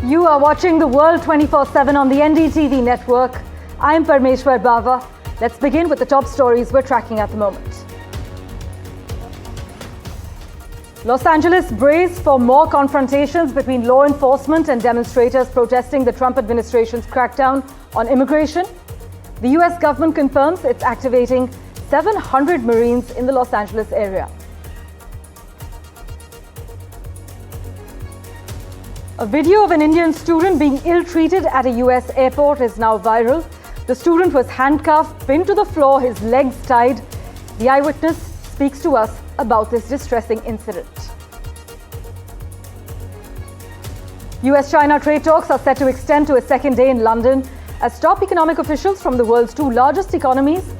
You are watching the world 24/7 on the NDTV network. I'm Parmeshwar Bava. Let's begin with the top stories we're tracking at the moment. Los Angeles braced for more confrontations between law enforcement and demonstrators protesting the Trump administration's crackdown on immigration. The US government confirms it's activating 700 Marines in the Los Angeles area. A video of an Indian student being ill-treated at a US airport is now viral. The student was handcuffed, pinned to the floor, his legs tied. The eyewitness speaks to us about this distressing incident. US-China trade talks are set to extend to a second day in London as top economic officials from the world's two largest economies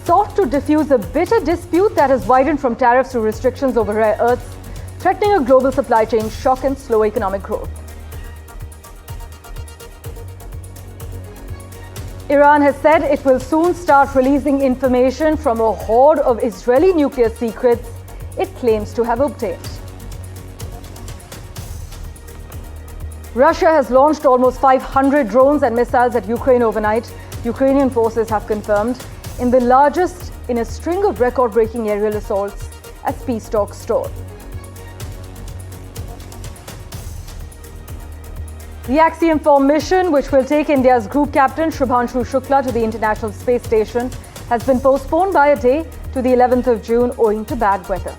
sought to diffuse a bitter dispute that has widened from tariffs to restrictions over rare earths, threatening a global supply chain shock and slow economic growth. Iran has said it will soon start releasing information from a hoard of Israeli nuclear secrets it claims to have obtained. Russia has launched almost 500 drones and missiles at Ukraine overnight, Ukrainian forces have confirmed, in the largest in a string of record-breaking aerial assaults as peace talks stall. The Axiom 4 mission, which will take India's group captain Shubhanshu Shukla to the International Space Station, has been postponed by a day to the 11th of June owing to bad weather.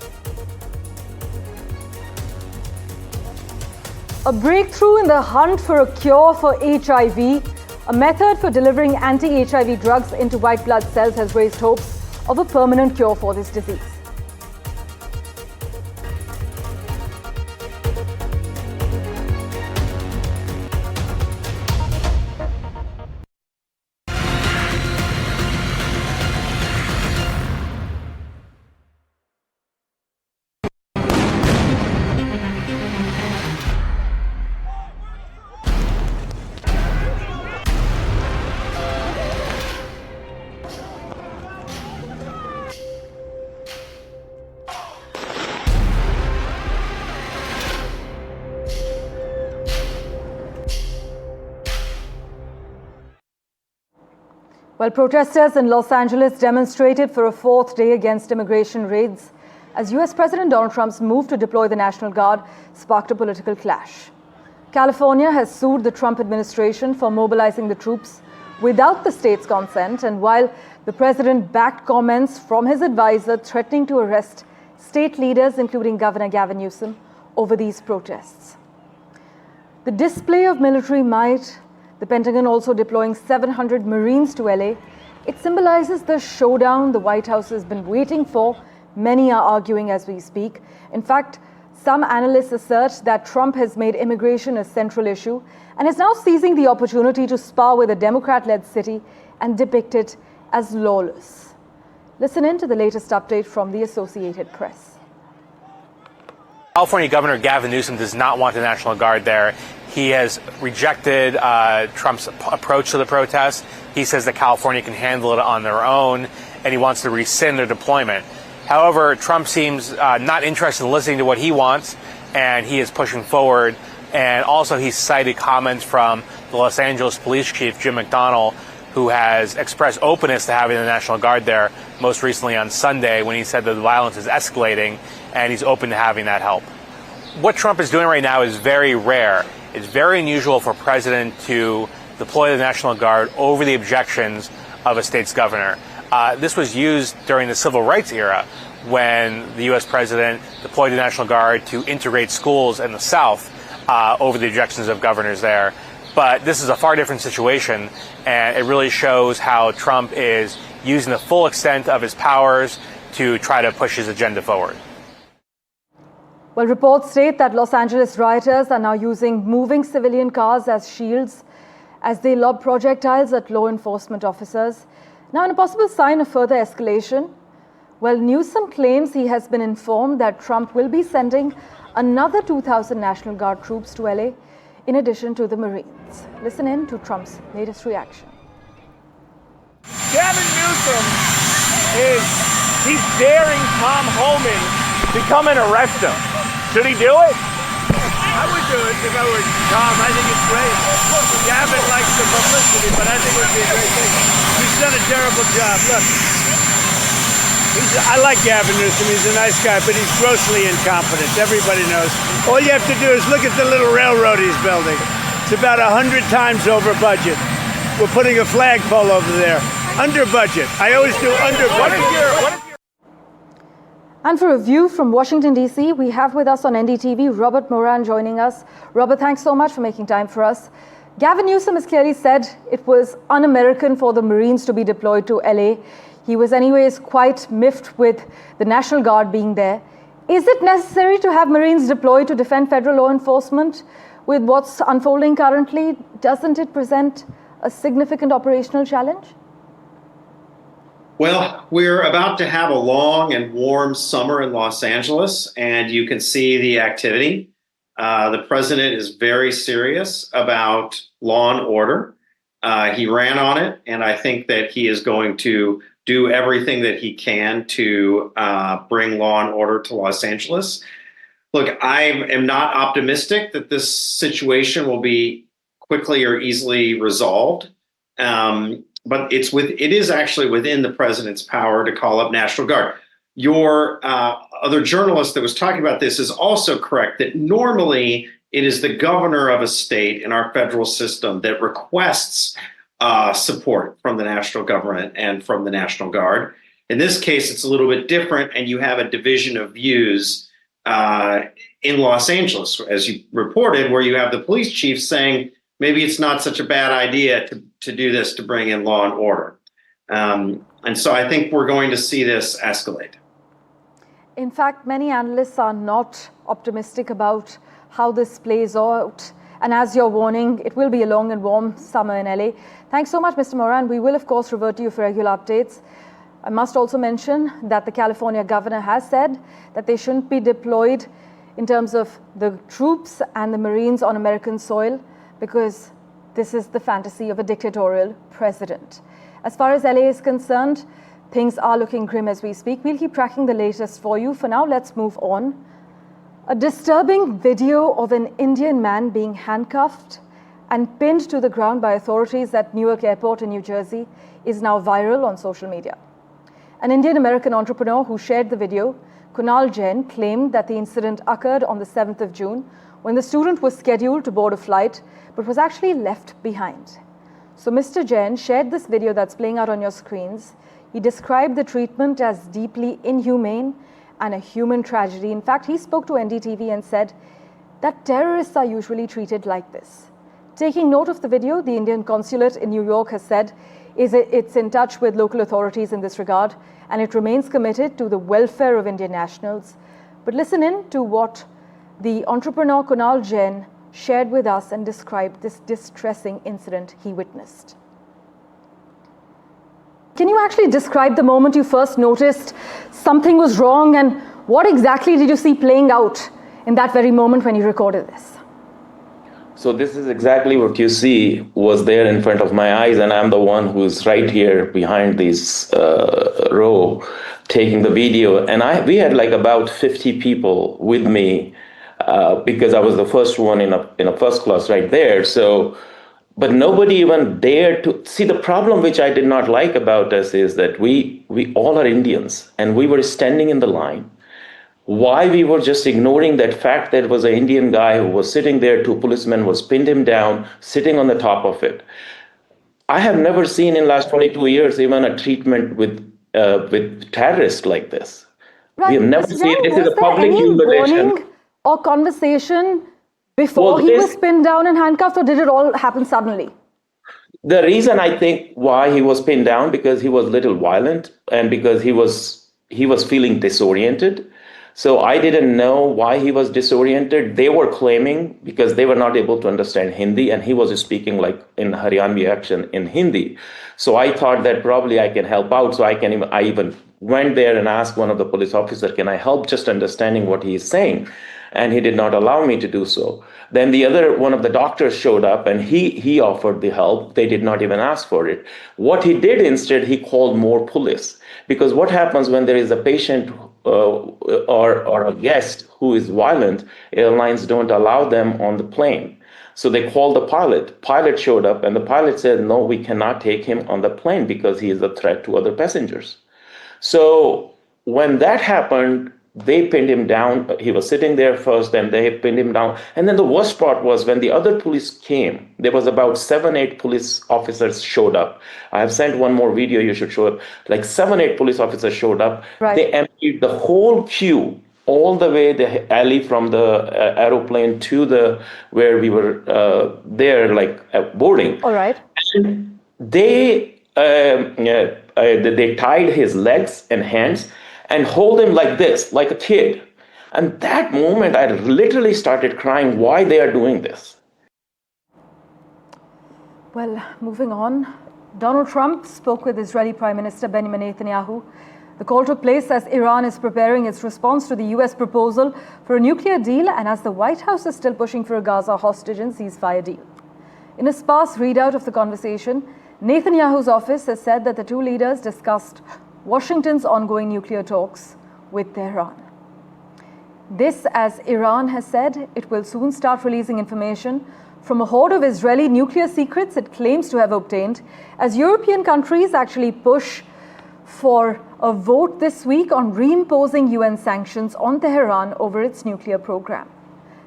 A breakthrough in the hunt for a cure for HIV, a method for delivering anti-HIV drugs into white blood cells, has raised hopes of a permanent cure for this disease. While protesters in Los Angeles demonstrated for a fourth day against immigration raids, as US President Donald Trump's move to deploy the National Guard sparked a political clash. California has sued the Trump administration for mobilizing the troops without the state's consent, and while the president backed comments from his advisor threatening to arrest state leaders, including Governor Gavin Newsom, over these protests. The display of military might, the Pentagon also deploying 700 Marines to LA, it symbolizes the showdown the White House has been waiting for. Many are arguing as we speak. In fact, some analysts assert that Trump has made immigration a central issue and is now seizing the opportunity to spar with a Democrat-led city and depict it as lawless. Listen in to the latest update from the Associated Press. California Governor Gavin Newsom does not want the National Guard there. He has rejected Trump's approach to the protest. He says that California can handle it on their own, and he wants to rescind their deployment. However, Trump seems not interested in listening to what he wants, and he is pushing forward. And also, he's cited comments from the Los Angeles Police Chief, Jim McDonnell, who has expressed openness to having the National Guard there, most recently on Sunday when he said that the violence is escalating, and he's open to having that help. What Trump is doing right now is very rare. It's very unusual for a president to deploy the National Guard over the objections of a state's governor. This was used during the civil rights era when the U.S. president deployed the National Guard to integrate schools in the South over the objections of governors there. But this is a far different situation, and it really shows how Trump is using the full extent of his powers to try to push his agenda forward. Well, reports state that Los Angeles rioters are now using moving civilian cars as shields as they lob projectiles at law enforcement officers. Now, in a possible sign of further escalation, well, Newsom claims he has been informed that Trump will be sending another 2,000 National Guard troops to LA in addition to the Marines. Listen in to Trump's latest reaction. Gavin Newsom he's daring Tom Homan to come and arrest him. Should he do it? I would do it if I were Tom. I think it's great. Gavin likes the publicity, but I think it would be a great thing. He's done a terrible job. Look, I like Gavin Newsom. He's a nice guy, but he's grossly incompetent. Everybody knows. All you have to do is look at the little railroad he's building. It's about 100 times over budget. We're putting a flagpole over there. Under budget. I always do under budget. And for a view from Washington, D.C., we have with us on NDTV Robert Moran joining us. Robert, thanks so much for making time for us. Gavin Newsom has clearly said it was un-American for the Marines to be deployed to LA. He was anyways quite miffed with the National Guard being there. Is it necessary to have Marines deployed to defend federal law enforcement? With what's unfolding currently, doesn't it present a significant operational challenge? Well, we're about to have a long and warm summer in Los Angeles, and you can see the activity. The president is very serious about law and order. He ran on it, and I think that he is going to do everything that he can to bring law and order to Los Angeles. Look, I am not optimistic that this situation will be quickly or easily resolved. But it is actually within the president's power to call up National Guard. Your other journalist that was talking about this is also correct that normally it is the governor of a state in our federal system that requests support from the national government and from the National Guard. In this case, it's a little bit different, and you have a division of views in Los Angeles, as you reported, where you have the police chief saying, maybe it's not such a bad idea to do this to bring in law and order. And so I think we're going to see this escalate. In fact, many analysts are not optimistic about how this plays out. And as you're warning, it will be a long and warm summer in LA. Thanks so much, Mr. Moran. We will, of course, revert to you for regular updates. I must also mention that the California governor has said that they shouldn't be deployed in terms of the troops and the Marines on American soil, because this is the fantasy of a dictatorial president. As far as LA is concerned, things are looking grim as we speak. We'll keep tracking the latest for you. For now, let's move on. A disturbing video of an Indian man being handcuffed and pinned to the ground by authorities at Newark Airport in New Jersey is now viral on social media. An Indian-American entrepreneur who shared the video, Kunal Jain, claimed that the incident occurred on the 7th of June when the student was scheduled to board a flight but was actually left behind. So Mr. Jain shared this video that's playing out on your screens. He described the treatment as deeply inhumane and a human tragedy. In fact, he spoke to NDTV and said that terrorists are usually treated like this. Taking note of the video, the Indian consulate in New York has said it's in touch with local authorities in this regard, and it remains committed to the welfare of Indian nationals. But listen in to what the entrepreneur Kunal Jain shared with us and described this distressing incident he witnessed. Can you actually describe the moment you first noticed something was wrong, and what exactly did you see playing out in that very moment when you recorded this? So this is exactly what you see was there in front of my eyes, and I'm the one who's right here behind this row taking the video. And we had like about 50 people with me because I was the first one in a first class right there. So, but nobody even dared to see. The problem which I did not like about us is that we all are Indians, and we were standing in the line. Why we were just ignoring that fact that it was an Indian guy who was sitting there, two policemen was pinned him down, sitting on the top of it. I have never seen in the last 22 years even a treatment with terrorists like this. Right. We have never seen it. This is a public humiliation. Warning or conversation before he was pinned down and handcuffed, or did it all happen suddenly? The reason I think why he was pinned down, because he was a little violent and because he was feeling disoriented. So I didn't know why he was disoriented. They were claiming because they were not able to understand Hindi, and he was speaking like in Haryanvi accent in Hindi. So I thought that probably I can help out. So I even went there and asked one of the police officers, can I help just understanding what he is saying? And he did not allow me to do so. Then one of the doctors showed up, and he offered the help. They did not even ask for it. What he did instead, he called more police. Because what happens when there is a patient or a guest who is violent, airlines don't allow them on the plane. So they called the pilot. Pilot showed up, and the pilot said, "No, we cannot take him on the plane because he is a threat to other passengers." So when that happened, they pinned him down. He was sitting there first, and they pinned him down. And then the worst part was when the other police came, there was about 7-8 police officers showed up. I have sent one more video, you should show it. Like 7-8 police officers showed up. Right. They emptied the whole queue all the way the alley from the aeroplane to the where we were there, like boarding. All right. And they tied his legs and hands and hold him like this, like a kid. And that moment, I literally started crying why they are doing this. Well, moving on, Donald Trump spoke with Israeli Prime Minister Benjamin Netanyahu. The call took place as Iran is preparing its response to the US proposal for a nuclear deal and as the White House is still pushing for a Gaza hostage and ceasefire deal. In a sparse readout of the conversation, Netanyahu's office has said that the two leaders discussed Washington's ongoing nuclear talks with Tehran. This, as Iran has said, it will soon start releasing information from a hoard of Israeli nuclear secrets it claims to have obtained, as European countries actually push for a vote this week on reimposing UN sanctions on Tehran over its nuclear program.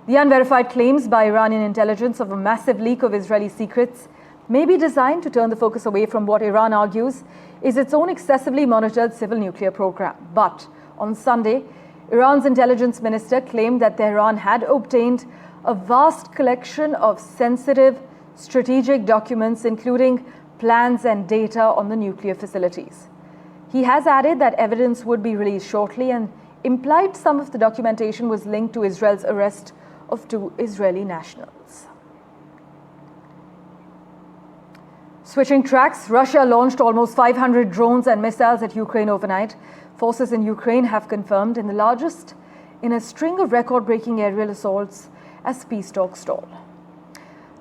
The unverified claims by Iranian intelligence of a massive leak of Israeli secrets may be designed to turn the focus away from what Iran argues is its own excessively monitored civil nuclear program. But on Sunday, Iran's intelligence minister claimed that Tehran had obtained a vast collection of sensitive strategic documents, including plans and data on the nuclear facilities. He has added that evidence would be released shortly and implied some of the documentation was linked to Israel's arrest of 2 Israeli nationals. Switching tracks, Russia launched almost 500 drones and missiles at Ukraine overnight. Forces in Ukraine have confirmed in the largest in a string of record-breaking aerial assaults as peace talks stall.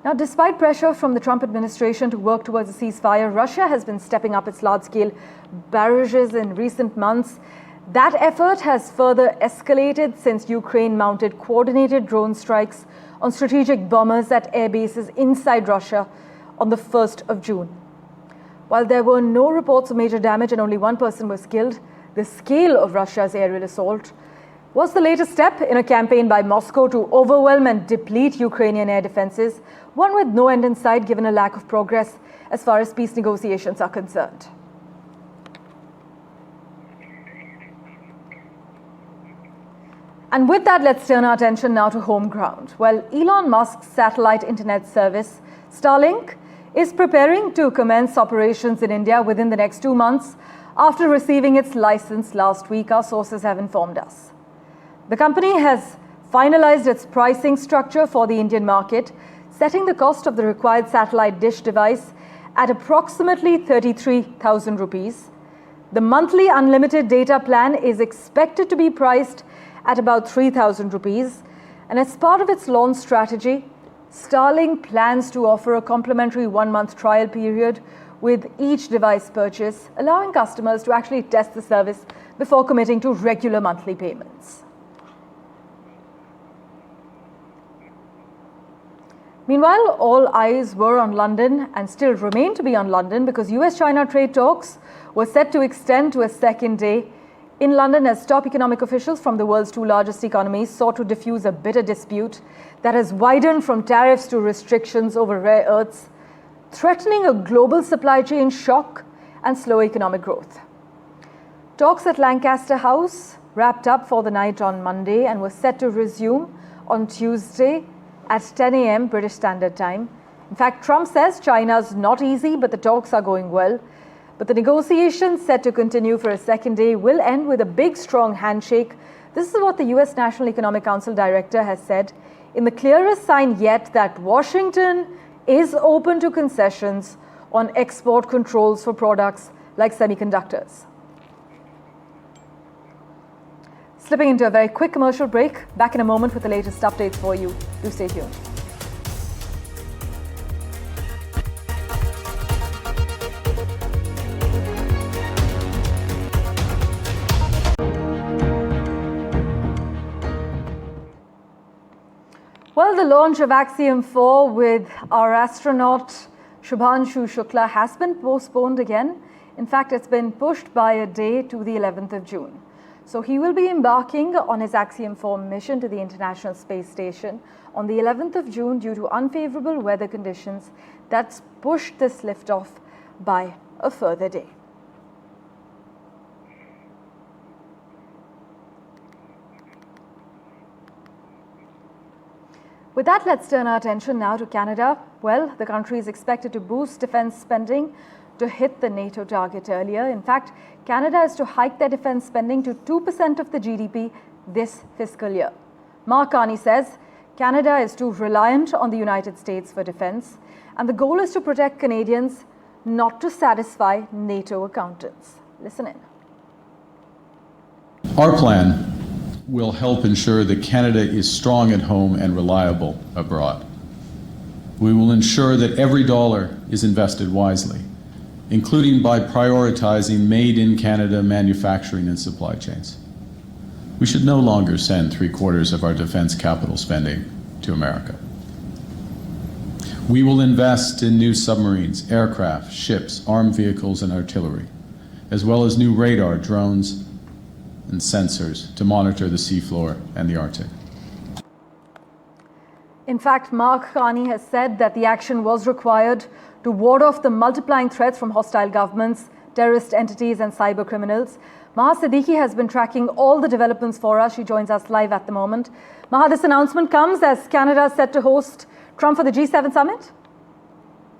Now, despite pressure from the Trump administration to work towards a ceasefire, Russia has been stepping up its large-scale barrages in recent months. That effort has further escalated since Ukraine mounted coordinated drone strikes on strategic bombers at air bases inside Russia on the 1st of June. While there were no reports of major damage and only 1 person was killed, the scale of Russia's aerial assault was the latest step in a campaign by Moscow to overwhelm and deplete Ukrainian air defenses, one with no end in sight given a lack of progress as far as peace negotiations are concerned. And with that, let's turn our attention now to home ground. Well, Elon Musk's satellite internet service, Starlink, is preparing to commence operations in India within the next 2 months after receiving its license last week, our sources have informed us. The company has finalized its pricing structure for the Indian market, setting the cost of the required satellite dish device at approximately 33,000 rupees. The monthly unlimited data plan is expected to be priced at about 3,000 rupees. And as part of its launch strategy, Starlink plans to offer a complimentary 1-month trial period with each device purchase, allowing customers to actually test the service before committing to regular monthly payments. Meanwhile, all eyes were on London and still remain to be on London because US-China trade talks were set to extend to a second day in London as top economic officials from the world's 2 largest economies sought to diffuse a bitter dispute that has widened from tariffs to restrictions over rare earths, threatening a global supply chain shock and slow economic growth. Talks at Lancaster House wrapped up for the night on Monday and were set to resume on Tuesday at 10 a.m. British Standard Time. In fact, Trump says China's not easy, but the talks are going well. But the negotiations set to continue for a second day will end with a big, strong handshake. This is what the US National Economic Council director has said, in the clearest sign yet that Washington is open to concessions on export controls for products like semiconductors. Slipping into a very quick commercial break. Back in a moment with the latest updates for you. Do stay tuned. Well, the launch of Axiom 4 with our astronaut Shubhanshu Shukla has been postponed again. In fact, it's been pushed by a day to the 11th of June. So he will be embarking on his Axiom 4 mission to the International Space Station on the 11th of June due to unfavorable weather conditions. That's pushed this liftoff by a further day. With that, let's turn our attention now to Canada. Well, the country is expected to boost defense spending to hit the NATO target earlier. In fact, Canada is to hike their defense spending to 2% of the GDP this fiscal year. Mark Carney says Canada is too reliant on the United States for defense, and the goal is to protect Canadians, not to satisfy NATO accountants. Listen in. Our plan will help ensure that Canada is strong at home and reliable abroad. We will ensure that every dollar is invested wisely, including by prioritizing made-in-Canada manufacturing and supply chains. We should no longer send 3/4 of our defense capital spending to America. We will invest in new submarines, aircraft, ships, armed vehicles, and artillery, as well as new radar, drones, and sensors to monitor the seafloor and the Arctic. In fact, Mark Carney has said that the action was required to ward off the multiplying threats from hostile governments, terrorist entities, and cyber criminals. Maha Siddiqui has been tracking all the developments for us. She joins us live at the moment. Maha, this announcement comes as Canada is set to host Trump for the G7 summit?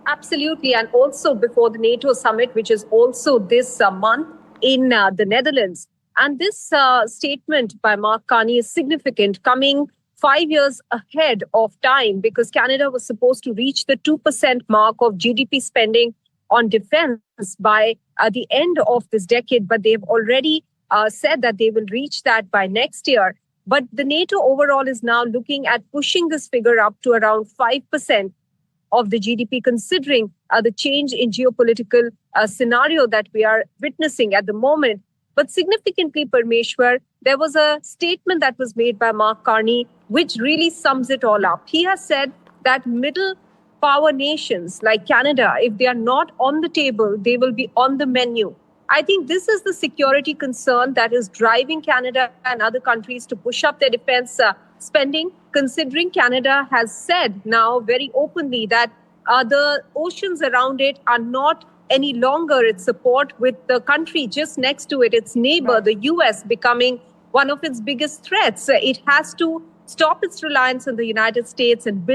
Absolutely, and also before the NATO summit, which is also this month in the Netherlands. And this statement by Mark Carney is significant, coming 5 years ahead of time, because Canada was supposed to reach the 2% mark of GDP spending on defense by the end of this decade. But they've already said that they will reach that by next year. But the NATO overall is now looking at pushing this figure up to around 5% of the GDP, considering the change in geopolitical scenario that we are witnessing at the moment. But significantly, Parmeshwar, there was a statement that was made by Mark Carney, which really sums it all up. He has said that middle power nations like Canada, if they are not on the table, they will be on the menu. I think this is the security concern that is driving Canada and other countries to push up their defense spending, considering Canada has said now very openly that the oceans around it are not any longer its support, with the country just next to it, its neighbor, the US, becoming one of its biggest threats. It has to stop its reliance on the United States and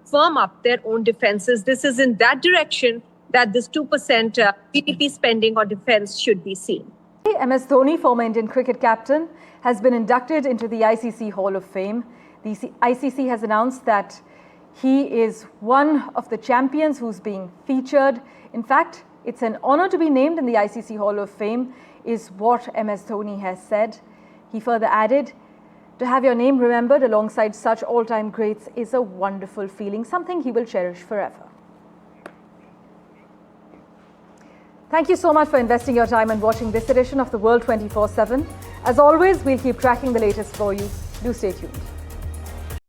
firm up their own defenses. This is in that direction that this 2% GDP spending on defense should be seen. MS Dhoni, former Indian cricket captain, has been inducted into the ICC Hall of Fame. The ICC has announced that he is one of the champions who's being featured. In fact, it's an honor to be named in the ICC Hall of Fame, is what MS Dhoni has said. He further added, to have your name remembered alongside such all-time greats is a wonderful feeling, something he will cherish forever. Thank you so much for investing your time and watching this edition of The World 24/7. As always, we'll keep tracking the latest for you. Do stay tuned.